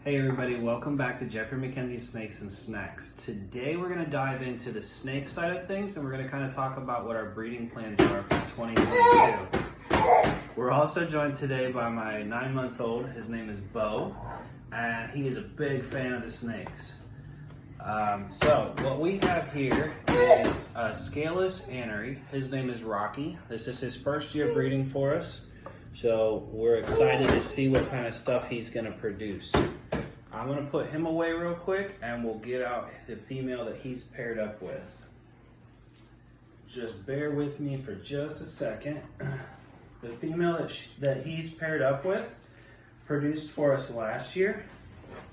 Hey everybody, welcome back to Jeffrey McKenzie Snakes and Snacks. Today we're going to dive into the snake side of things and we're going to kind of talk about what our breeding plans are for 2022. We're also joined today by my 9-month-old. His name is Bo and he is a big fan of the snakes. So what we have here is a scaleless anery. His name is Rocky. This is his first year breeding for us. So we're excited to see what kind of stuff he's going to produce. I'm going to put him away real quick and we'll get out the female that he's paired up with. Just bear with me for just a second. The female that he's paired up with produced for us last year.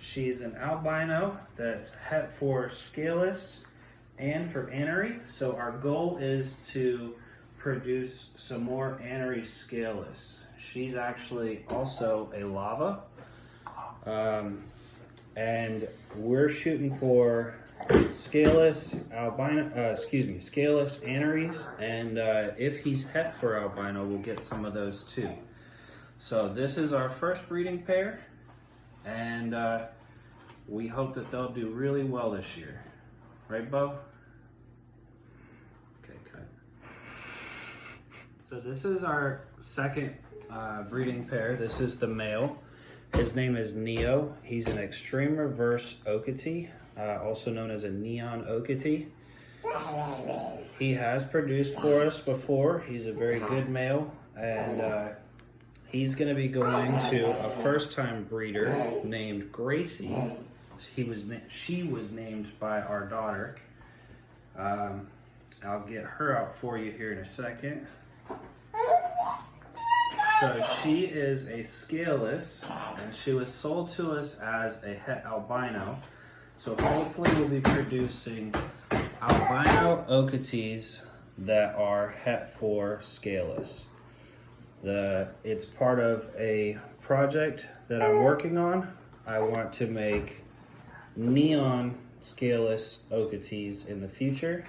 She's an albino that's het for scaleless and for anery. So our goal is to produce some more anery scaleless. She's actually also a lava. And we're shooting for scaleless scaleless aneries, and if he's het for albino, we'll get some of those too. So this is our first breeding pair, and we hope that they'll do really well this year. Right, Bo? Okay, good. So this is our second breeding pair. This is the male. His name is Neo. He's an extreme reverse Okatee, also known as a neon Okatee. He has produced for us before. He's a very good male, and he's going to be going to a first-time breeder named Gracie. She was named by our daughter. I'll get her out for you here in a second. So she is a scaleless, and she was sold to us as a het albino. So hopefully we'll be producing albino Okatees that are het for scaleless. It's part of a project that I'm working on. I want to make neon scaleless Okatees in the future.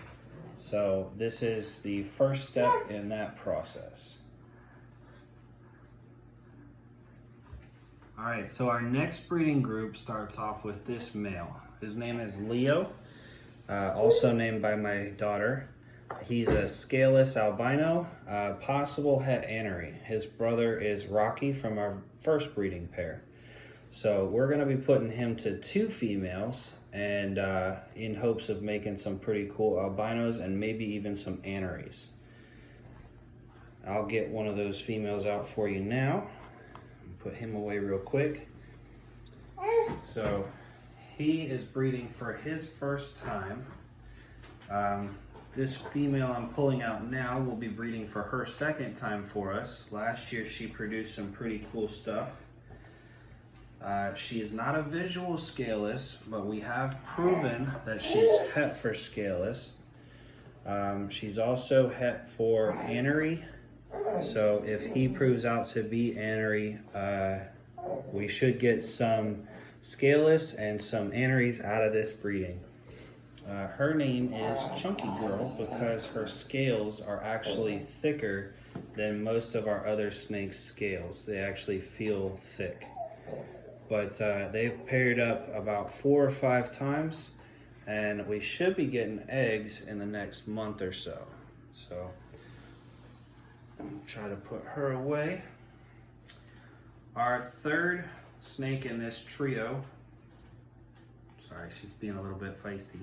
So this is the first step in that process. All right, so our next breeding group starts off with this male. His name is Leo, also named by my daughter. He's a scaleless albino, possible het anery. His brother is Rocky from our first breeding pair. So we're gonna be putting him to 2 females and in hopes of making some pretty cool albinos and maybe even some aneries. I'll get one of those females out for you now. Put him away real quick. So he is breeding for his first time. This female I'm pulling out now will be breeding for her second time for us. Last year she produced some pretty cool stuff. She is not a visual scaleless, but we have proven that she's het for scaleless. She's also het for anery. So if he proves out to be anery, we should get some scaleless and some aneries out of this breeding. Her name is Chunky Girl because her scales are actually thicker than most of our other snakes' scales. They actually feel thick. But they've paired up about 4 or 5 times, and we should be getting eggs in the next month or so. So I'll try to put her away. Our third snake in this trio, sorry, she's being a little bit feisty.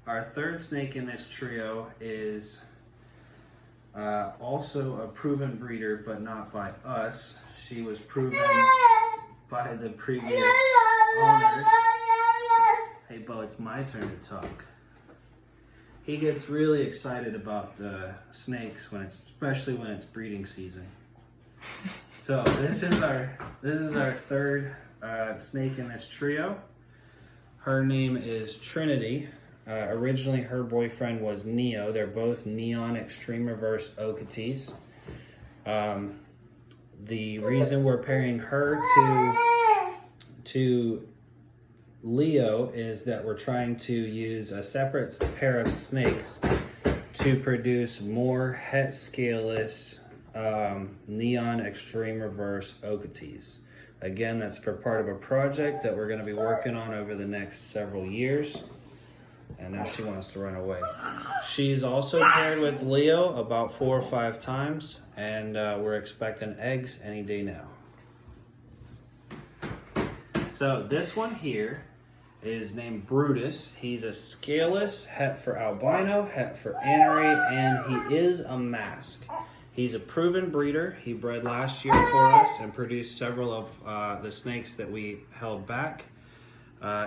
Our third snake in this trio is also a proven breeder, but not by us. She was proven by the previous owners. Hey, Bo, it's my turn to talk. He gets really excited about snakes especially when it's breeding season. So this is our third snake in this trio. Her name is Trinity. Originally her boyfriend was Neo. They're both neon extreme reverse Okatees. The reason we're pairing her to Leo is that we're trying to use a separate pair of snakes to produce more het scaleless neon extreme reverse Okatees. Again, that's for part of a project that we're going to be working on over the next several years. And now she wants to run away. She's also paired with Leo about 4 or 5 times, and we're expecting eggs any day now. So this one here is named Brutus. He's a scaleless, het for albino, het for anery, and he is a mask. He's a proven breeder. He bred last year for us and produced several of the snakes that we held back.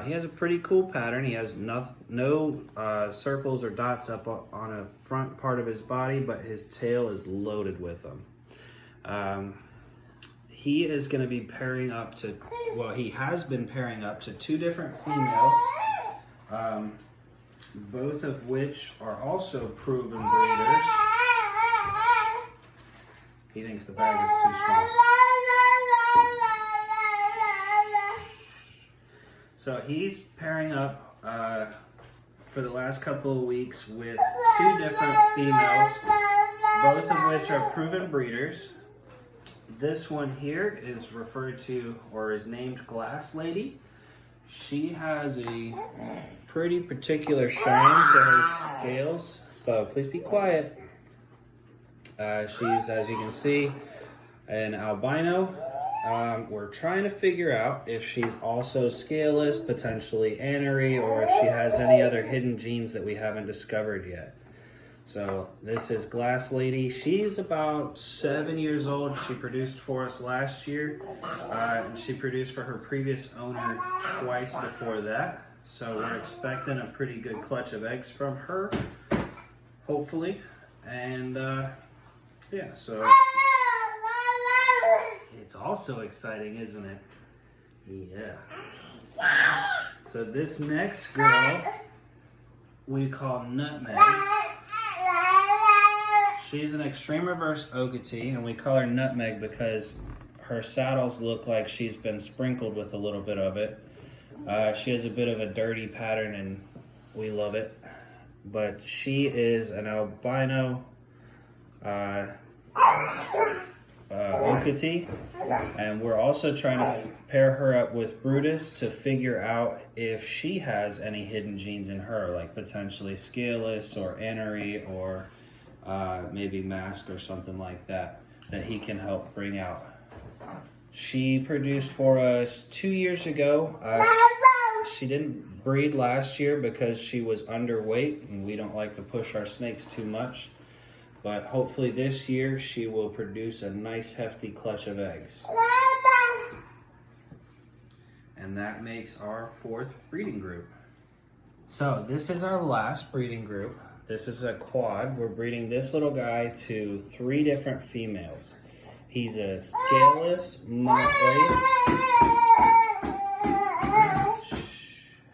He has a pretty cool pattern. He has no circles or dots up on a front part of his body, but his tail is loaded with them. He is going to be pairing up to, well, he has been pairing up to 2 different females, both of which are also proven breeders. He thinks the bag is too small. So he's pairing up for the last couple of weeks with 2 different females, both of which are proven breeders. This one here is referred to, or is named Glass Lady. She has a pretty particular shine to her scales. So please be quiet. She's, as you can see, an albino. We're trying to figure out if she's also scaleless, potentially anery, or if she has any other hidden genes that we haven't discovered yet. So this is Glass Lady. She's about 7 years old. She produced for us last year. And she produced for her previous owner twice before that. So we're expecting a pretty good clutch of eggs from her, hopefully. And yeah, so it's also exciting, isn't it? Yeah. So this next girl we call Nutmeg. She's an extreme reverse Okatee, and we call her Nutmeg because her saddles look like she's been sprinkled with a little bit of it. She has a bit of a dirty pattern, and we love it. But she is an albino Okatee, and we're also trying to pair her up with Brutus to figure out if she has any hidden genes in her, like potentially scaleless or anery or maybe mask or something like that he can help bring out. She produced for us 2 years ago. She didn't breed last year because she was underweight, and we don't like to push our snakes too much. But hopefully this year she will produce a nice hefty clutch of eggs. And that makes our 4th breeding group. So this is our last breeding group. This is a quad. We're breeding this little guy to 3 different females. He's a scaleless motley,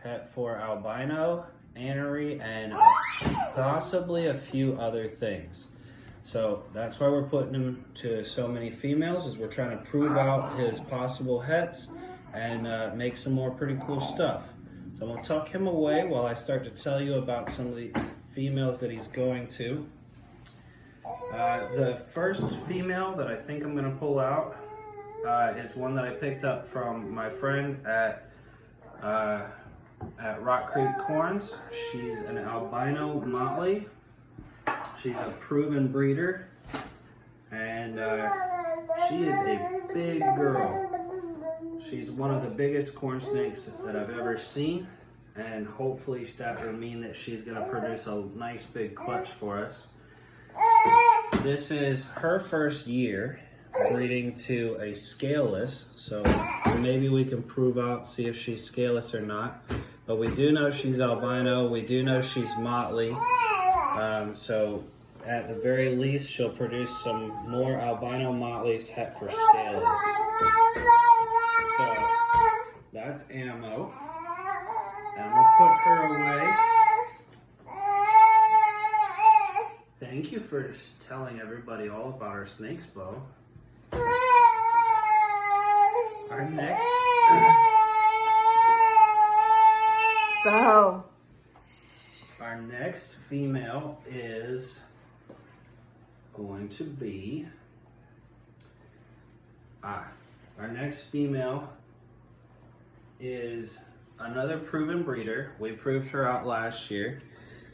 het for albino, anery, and possibly a few other things. So that's why we're putting him to so many females, is we're trying to prove out his possible hets and make some more pretty cool stuff. So I'm gonna tuck him away while I start to tell you about some of the females that he's going to. The first female that I think I'm gonna pull out is one that I picked up from my friend at Rock Creek Corns. She's an albino motley. She's a proven breeder, and she is a big girl. She's one of the biggest corn snakes that I've ever seen, and hopefully that will mean that she's going to produce a nice big clutch for us. This is her first year breeding to a scaleless, so maybe we can prove out, see if she's scaleless or not. But we do know she's albino, we do know she's motley, so at the very least she'll produce some more albino motleys het for scaleless. So that's Ammo, and I'm gonna put her away. Thank you for telling everybody all about our snakes, Bo. Our next... Bo. Our next female is going to be... Our next female is another proven breeder. We proved her out last year.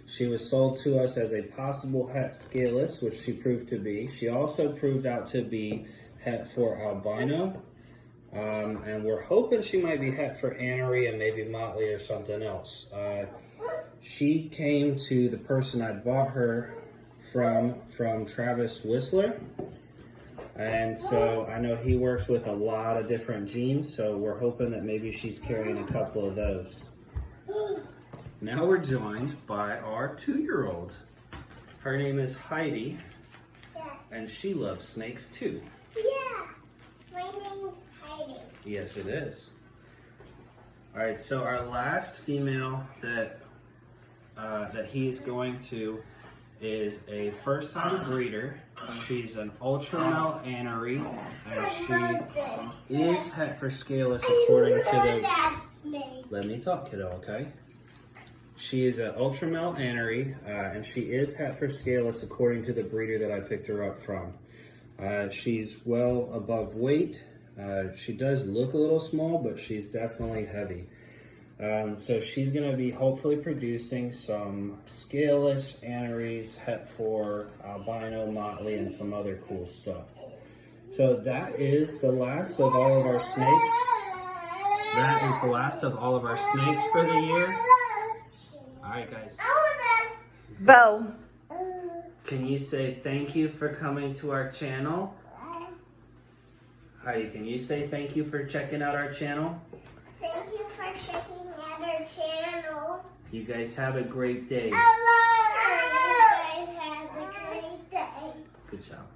She was sold to us as a possible het scaleless, which she proved to be. She also proved out to be het for albino. And we're hoping she might be het for anery and maybe motley or something else. She came to the person I bought her from Travis Whistler. And so I know he works with a lot of different genes, so we're hoping that maybe she's carrying a couple of those. Now we're joined by our 2-year-old. Her name is Heidi, and she loves snakes too. Yeah, my name's Heidi. Yes, it is. All right, so our last female that he's going to is a first-time breeder. She's an ultramel anery, and she is het for scaleless according to the... Let me talk, kiddo, okay? She is an ultramel anery, and she is het for scaleless according to the breeder that I picked her up from. She's well above weight. She does look a little small, but she's definitely heavy. So she's going to be hopefully producing some scaleless aneries, het for albino, motley, and some other cool stuff. So that is the last of all of our snakes. That is the last of all of our snakes for the year. All right, guys. Bo. Can you say thank you for coming to our channel? Heidi, can you say thank you for checking out our channel? Thank you for checking out our channel. You guys have a great day. I love you guys. Have a great day. Good job.